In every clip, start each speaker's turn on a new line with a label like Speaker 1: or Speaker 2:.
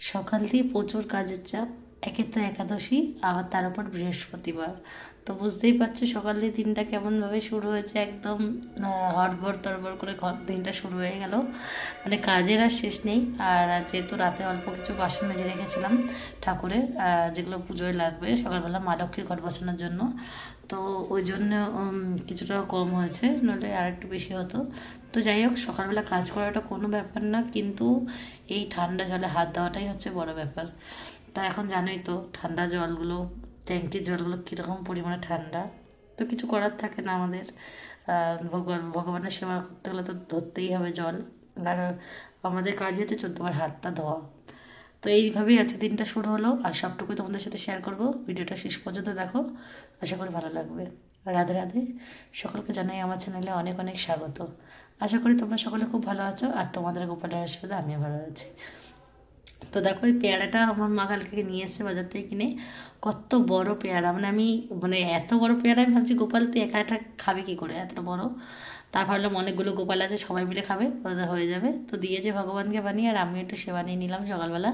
Speaker 1: সকাল দিয়ে প্রচুর কাজের চাপ। একে তো একাদশী, আবার তার উপর বৃহস্পতিবার। তো বুঝতেই পারছো সকাল দিয়ে দিনটা কেমনভাবে শুরু হয়েছে, একদম হড়বড় তড়বড় করে দিনটা শুরু হয়ে গেল। মানে কাজের আর শেষ নেই। আর যেহেতু রাতে অল্প কিছু বাসন মেজে রেখেছিলাম ঠাকুরের, যেগুলো পুজোয় লাগবে সকালবেলা মা লক্ষ্মীর ঘট বসানোর জন্য, তো ওই জন্য কিছুটা কম হয়েছে, নইলে আর একটু বেশি হতো। তো যাই হোক, সকালবেলা কাজ করাটা কোনো ব্যাপার না, কিন্তু এই ঠান্ডা জলে হাত দেওয়াটাই হচ্ছে বড় ব্যাপার। তা এখন জানোই তো ঠান্ডা জলগুলো, ট্যাঙ্কির জলগুলো কীরকম পরিমাণে ঠান্ডা। তো কিছু করার থাকে না আমাদের। ভগবানের সেবা করতে গেলে তো ধরতেই হবে জল। আর আমাদের কাজ হচ্ছে 14বার হাতটা ধোয়া। তো এইভাবেই আজকে দিনটা শুরু হলো, আর সবটুকুই তোমাদের সাথে শেয়ার করব। ভিডিওটা শেষ পর্যন্ত দেখো, আশা করি ভালো লাগবে। রাধে রাধে, সকলকে জানাই আমার চ্যানেলে অনেক অনেক স্বাগত। আশা করি তোমরা সকলে খুব ভালো আছো, আর তোমাদের গোপালের আশীর্বাদে আমিও ভালো আছি। তো দেখো, এই পেয়ারাটা আমার মা কালকে নিয়ে এসেছে বাজার থেকে কিনে। কত বড় পেয়ারা, মানে এত বড় পেয়ারা আমি ভাবছি গোপাল তুই একা একা খাবে কি করে এত বড়। তা ভাবলাম অনেকগুলো গোপাল আছে, সবাই মিলে খাবে, ওটা হয়ে যাবে। তো দিয়েছে ভগবানকে বানিয়ে, আর আমি একটু সেবা নিয়ে নিলাম সকালবেলা।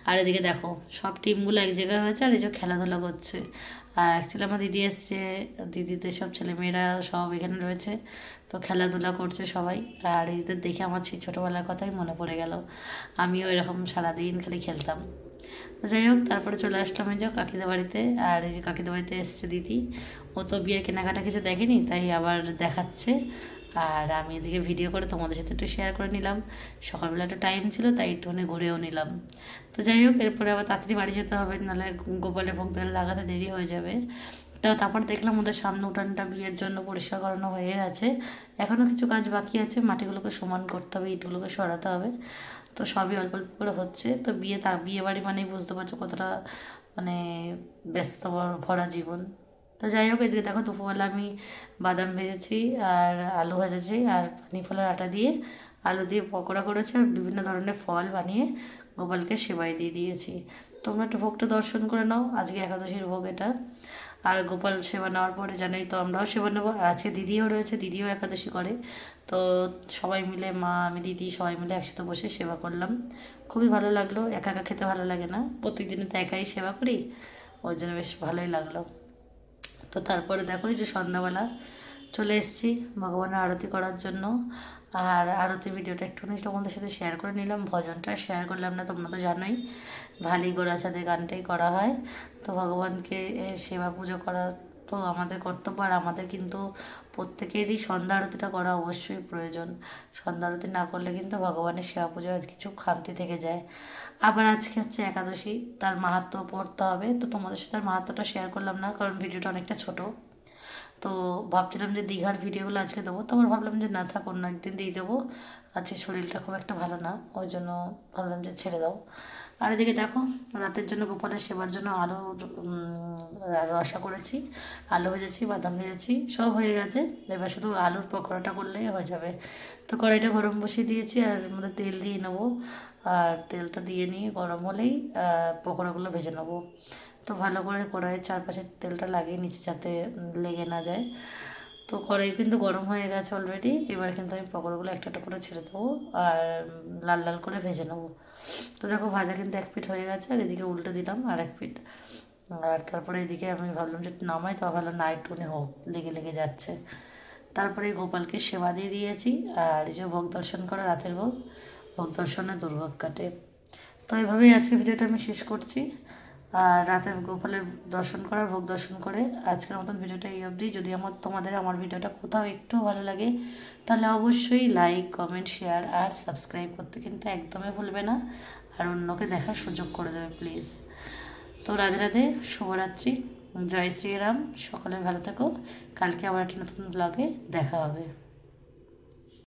Speaker 1: আর এদিকে দেখো সব টিমগুলো এক জায়গায় হয়েছে, আর এই যে খেলাধুলা করছে। আর অ্যাকচুয়ালি আমার দিদি এসছে, দিদিদের সব ছেলেমেয়েরা সব এখানে রয়েছে, তো খেলাধুলা করছে সবাই। আর এদের দেখে আমার সেই ছোটোবেলার কথাই মনে পড়ে গেল, আমিও এরকম সারাদিন খালি খেলতাম। তো যাই হোক, তারপরে চলে আসলাম এই যে কাকিদের বাড়িতে। আর এই যে কাকিদের বাড়িতে এসছে দিদি, ও তো বিয়ের কেনাকাটা কিছু দেখেনি, তাই আবার দেখাচ্ছে। আর আমি এদিকে ভিডিও করে তোমাদের সাথে একটু শেয়ার করে নিলাম। সকালবেলা একটু টাইম ছিল, তাই একটুখানি ঘুরেও নিলাম। তো যাই হোক, এরপরে আবার তাড়াতাড়ি বাড়ি যেতে হবে, নাহলে গোপালের ভোগ লাগাতে দেরি হয়ে যাবে। তো তারপর দেখলাম ওদের সামনে উঠানটা বিয়ের জন্য পরিষ্কার করানো হয়ে গেছে। এখনও কিছু কাজ বাকি আছে, মাটিগুলোকে সমান করতে হবে, ইটগুলোকে সরাতে হবে। তো সবই অল্প অল্প করে হচ্ছে। তো বিয়ে বাড়ি মানেই বুঝতে পারছো কতটা মানে ব্যস্ত ভরা জীবন। তো যাই হোক, এদিকে দেখো দুপুরবেলা আমি বাদাম ভেজেছি, আর আলু ভেজেছি, আর পানি ফলের আটা দিয়ে আলু দিয়ে পকোড়া করেছি, আর বিভিন্ন ধরনের ফল বানিয়ে গোপালকে সেবাই দিয়ে দিয়েছি। তোমরা একটু ভোগটা দর্শন করে নাও, আজকে একাদশীর ভোগ এটা। আর গোপাল সেবা নেওয়ার পরে জানোই তো আমরাও সেবা নেবো। আর আজকে দিদিও রয়েছে, দিদিও একাদশী করে। তো সবাই মিলে, মা আমি দিদি সবাই মিলে একসাথে বসে সেবা করলাম। খুবই ভালো লাগলো, একা একা খেতে ভালো লাগে না, প্রত্যেকদিনে তো একাই সেবা করি, ওই জন্য বেশ ভালোই লাগলো। তো তারপরে দেখো এই যে সন্ধ্যাবেলা চলে এসেছি ভগবানের আরতি করার জন্য। আর আরতি ভিডিওটা একটুখানি তোমাদের সাথে শেয়ার করে নিলাম, ভজনটা শেয়ার করলাম না, তোমরা তো জানোই ভালি গোড়ার সাথে গানটাই করা হয়। তো ভগবানকে সেবা পুজো করা তো আমাদের কর্তব্য, আর আমাদের কিন্তু প্রত্যেকেরই সন্ধ্যা আরতিটা করা অবশ্যই প্রয়োজন। সন্ধ্যা আরতি না করলে কিন্তু ভগবানের সেবা পুজো কিছু খামতি থেকে যায়। আবার আজকে হচ্ছে একাদশী, তার মাহাত্ম্য পড়তে হবে। তো তোমাদের সাথে আর মাহাত্ম্যটা শেয়ার করলাম না, কারণ ভিডিওটা অনেকটা ছোট। তো ভাবছিলাম যে দীঘার ভিডিওগুলো আজকে দেবো, তো আবার ভাবলাম যে না থাক, অন্য একদিন দিয়ে দেবো। আজকে শরীরটা খুব একটা ভালো না, ওই জন্য ভাবলাম যে ছেড়ে দাও। আর এদিকে দেখো, রাতের জন্য গোপালের সেবার জন্য আলু রসা করেছি, আলু ভেজেছি, বাদাম ভেজেছি, সব হয়ে গেছে। এবার শুধু আলুর পকোড়াটা করলেই হয়ে যাবে। তো কড়াইটা গরম বসিয়ে দিয়েছি, আর এর মধ্যে তেল দিয়ে নেবো। আর তেলটা দিয়ে নিয়ে গরম হলেই পকোড়াগুলো ভেজে নেবো। তো ভালো করে কড়াইয়ের চারপাশে তেলটা লাগিয়ে নিচে, যাতে লেগে না যায়। তো কড়াই কিন্তু গরম হয়ে গেছে অলরেডি। এবার কিন্তু আমি পকোড়াগুলো একটা একটা করে ছেড়ে দেবো, আর লাল লাল করে ভেজে নেবো। তো দেখো ভাজা কিন্তু এক পিঠ হয়ে গেছে, আর এদিকে উল্টে দিলাম আর এক পিঠ। আর তারপরে এদিকে আমি ভাবলাম যে নামাই, তো ভাবলাম না একটুখানি হোক, লেগে লেগে যাচ্ছে। তারপরে গোপালকে সেবা দিয়ে দিয়েছি, আর এই যে ভোগ দর্শন করা, রাতের ভোগ, ভোগ দর্শনে দুর্ভোগ কাটে। তো এইভাবেই আজকে ভিডিওটা আমি শেষ করছি। আর রাতের গোপালের দর্শন করার, ভোগ দর্শন করে আজকের মতন ভিডিওটা এই অবধি। যদি তোমাদের আমার ভিডিওটা কোথাও একটু ভালো লাগে, তাহলে অবশ্যই লাইক, কমেন্ট, শেয়ার আর সাবস্ক্রাইব করতে কিন্তু একদমই ভুলবে না। আর অন্যকে দেখার সুযোগ করে দেবে প্লিজ। তো রাধে রাধে, শুভরাত্রি, জয় শ্রীরাম, সকলে ভালো থাকো। কালকে আবার একটা নতুন ব্লগে দেখা হবে।